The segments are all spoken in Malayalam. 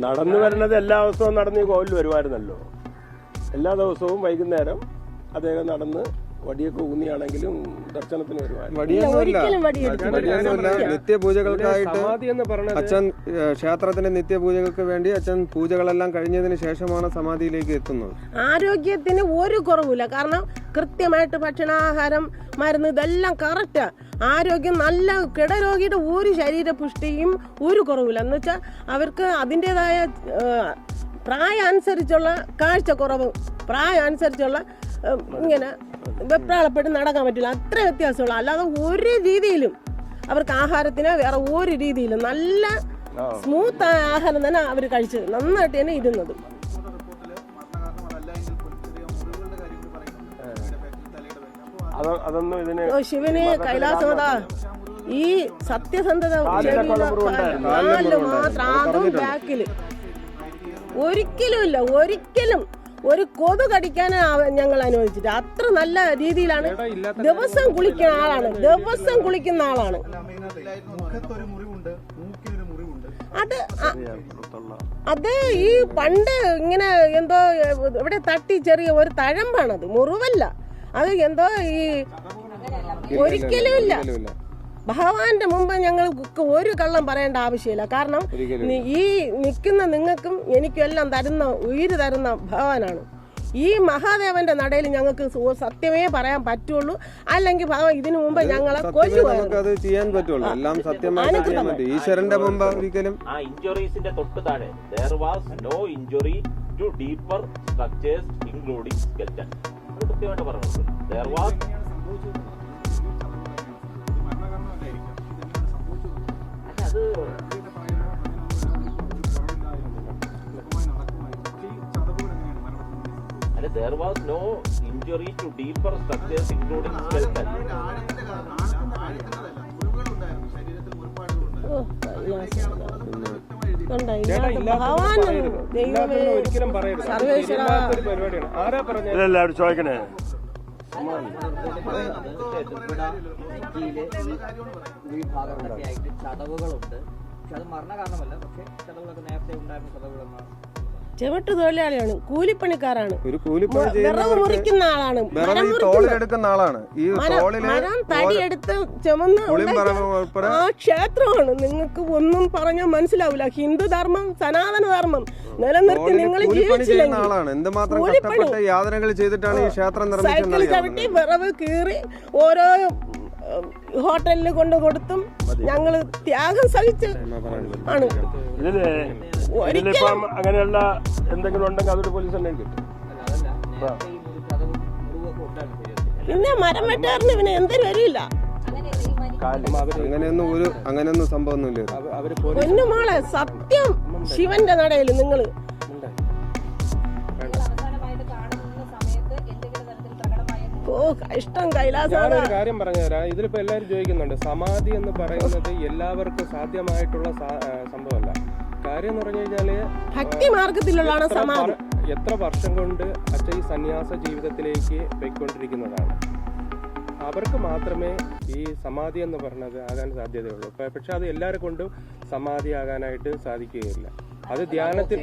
നടന്നു വരുന്നത് എല്ലാ ദിവസവും നടന്ന് ഈ കോവിലിൽ വരുമായിരുന്നല്ലോ. എല്ലാ ദിവസവും വൈകുന്നേരം അദ്ദേഹം നടന്ന് വടിയൊക്കെ ഊന്നിയാണെങ്കിലും ദർശനത്തിന് നിത്യപൂജകൾക്കായിട്ട് അച്ഛൻ ക്ഷേത്രത്തിന്റെ നിത്യപൂജകൾക്ക് വേണ്ടി അച്ഛൻ പൂജകളെല്ലാം കഴിഞ്ഞതിന് ശേഷമാണ് സമാധിയിലേക്ക് എത്തുന്നത്. ആരോഗ്യത്തിന് ഒരു കുറവില്ല. കാരണം കൃത്യമായിട്ട് ഭക്ഷണാഹാരം മരുന്ന് ഇതെല്ലാം കറക്റ്റാ. ആരോഗ്യം നല്ല കിടരോഗിയുടെ ഒരു ശരീരപുഷ്ടിയും ഒരു കുറവില്ല. എന്ന് വെച്ചാൽ അവർക്ക് അതിൻ്റെതായ പ്രായം അനുസരിച്ചുള്ള കാഴ്ചക്കുറവ്, പ്രായം അനുസരിച്ചുള്ള ഇങ്ങനെ വെപ്രാളപ്പെട്ട് നടക്കാൻ പറ്റില്ല. അത്ര വ്യത്യാസമുള്ള. അല്ലാതെ ഒരു രീതിയിലും അവർക്ക് ആഹാരത്തിന് വേറെ ഒരു രീതിയിലും നല്ല സ്മൂത്തായ ആഹാരം തന്നെ അവർ കഴിച്ചത്. നന്നായിട്ട് തന്നെ ഇരുന്നത്. ശിവന് കൈലാസമതാ ഈ സത്യസന്ധത മാത്രം, അതും ബാക്കില് ഒരിക്കലും ഒരു കൊതു കടിക്കാനാണ് ഞങ്ങൾ അനുവദിച്ചിട്ട്. അത്ര നല്ല രീതിയിലാണ്. ദിവസം കുളിക്കുന്ന ആളാണ്. അത് ഈ പണ്ട് ഇങ്ങനെ എന്തോ ഇവിടെ തട്ടി ചെറിയ ഒരു തഴമ്പാണത്, മുറിവല്ല. അത് എന്തോ ഈ ഒരിക്കലും ഇല്ല. ഭഗവാന്റെ മുമ്പ് ഞങ്ങൾക്ക് ഒരു കള്ളം പറയേണ്ട ആവശ്യമില്ല. കാരണം ഈ നിൽക്കുന്ന നിങ്ങൾക്കും എനിക്കും എല്ലാം തരുന്ന ഉയിര് തരുന്ന ഭഗവാനാണ്. ഈ മഹാദേവന്റെ നടയിൽ ഞങ്ങൾക്ക് സത്യമേ പറയാൻ പറ്റുള്ളൂ. അല്ലെങ്കിൽ ഭഗവാൻ ഇതിനു മുമ്പ് ഞങ്ങളെ കൊല്ലുവാണ്. ചെയ്യാൻ പറ്റുള്ളൂ. എല്ലാം സത്യമായിട്ട് ഈശ്വരന്റെ മുമ്പ് ഒരിക്കലും തൊട്ട് താഴെ there was no injury to deeper structures including skeleton. അത് കൃത്യമായിട്ട് പറഞ്ഞത്. there was there was no injury to deeper structures including skeleton. ഒരിക്കലും പറയരുത്. എല്ലാവരും ചോദിക്കണേ. ചതവുകളുണ്ട്. പക്ഷെ അത് മരണ കാരണമല്ല. പക്ഷെ ചതവുകളൊക്കെ നേരത്തെ ഉണ്ടായിരുന്ന ചതവുകളെന്നാണ്. ചെവിട്ട് തൊഴിലാളിയാണ്, കൂലിപ്പണിക്കാരാണ്, ഒരു കൂലിപ്പണി വിറവ് മുറിക്കുന്ന ആളാണ്, മരം തടിയെടുത്ത് ചുമന്ന് ആ ക്ഷേത്രമാണ്. നിങ്ങൾക്ക് ഒന്നും പറഞ്ഞാൽ മനസ്സിലാവില്ല. ഹിന്ദു ധർമ്മം, സനാതന ധർമ്മം നിലനിർത്തി നിങ്ങൾ സൈക്കിൾ ചവിട്ടി വിറവ് കീറി ഓരോ ഹോട്ടലിൽ കൊണ്ട് കൊടുത്തും ഞങ്ങള് ത്യാഗം സഹിച്ച് ആണ്. അങ്ങനെയുള്ള എന്തെങ്കിലും ഉണ്ടെങ്കിൽ അതൊരു പോലീസ് തന്നെ കിട്ടും. പിന്നെ മരം വെട്ടാറിന് പിന്നെ എന്തൊരു വരില്ല. അങ്ങനെയൊന്നും സംഭവമൊന്നുമില്ല. പൊന്നു മോളെ, സത്യം ശിവന്റെ നടയിൽ നിങ്ങള് ഇഷ്ടം കൈലാസം. ഞാനൊരു കാര്യം പറഞ്ഞുതരാം. ഇതിലിപ്പോ എല്ലാവരും ചോദിക്കുന്നുണ്ട്, സമാധി എന്ന് പറയുന്നത് എല്ലാവർക്കും സാധ്യമായിട്ടുള്ള സംഭവമല്ല. കാര്യം എന്ന് പറഞ്ഞു കഴിഞ്ഞാല് ഭക്തി മാർഗത്തിലുള്ളതാണ് സമാധി. എത്ര വർഷം കൊണ്ട് അച്ഛൻ ഈ സന്യാസ ജീവിതത്തിലേക്ക് പോയിക്കൊണ്ടിരിക്കുന്നതാണ്. അവർക്ക് മാത്രമേ ഈ സമാധി എന്ന് പറഞ്ഞത് ആകാൻ സാധ്യതയുള്ളൂ. പക്ഷെ അത് എല്ലാവരെ കൊണ്ടും സമാധി ആകാനായിട്ട് സാധിക്കുകയില്ല. അത് ധ്യാനത്തിൽ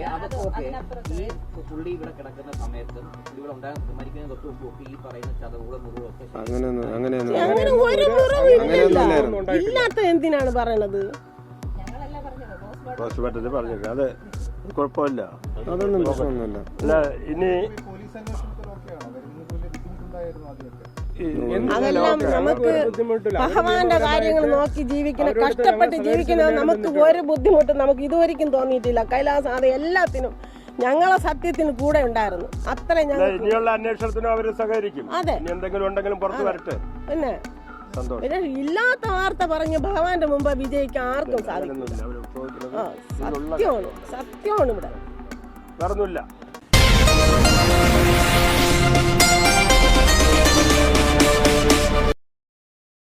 ഇല്ലാത്ത എന്തിനാണ് പറയണത്? അത് കുഴപ്പമില്ല, അതൊന്നും പ്രശ്നമൊന്നുമില്ല. അല്ല, ഇനി അതെല്ലാം നമുക്ക് ഭഗവാന്റെ കാര്യങ്ങൾ നോക്കി ജീവിക്കണം, കഷ്ടപ്പെട്ട് ജീവിക്കുന്നത് നമുക്ക് ഒരു ബുദ്ധിമുട്ടും നമുക്ക് ഇതുവരെയും തോന്നിയിട്ടില്ല. കൈലാസം അത് എല്ലാത്തിനും ഞങ്ങളെ സത്യത്തിന് കൂടെ ഉണ്ടായിരുന്നു. അത്ര ഇനിയുള്ള അന്വേഷണത്തിനും അവർ സഹകരിക്കും. അതെ, എന്തെങ്കിലും ഉണ്ടെങ്കിലും പുറത്തു വരട്ടെ. പിന്നെ ഇല്ലാത്ത വാർത്ത പറഞ്ഞ് ഭഗവാന്റെ മുമ്പ് വിജയിക്കാൻ ആർക്കും സാധിക്കില്ല. സത്യമാണ് ഇവിടെ. നടന്നില്ല.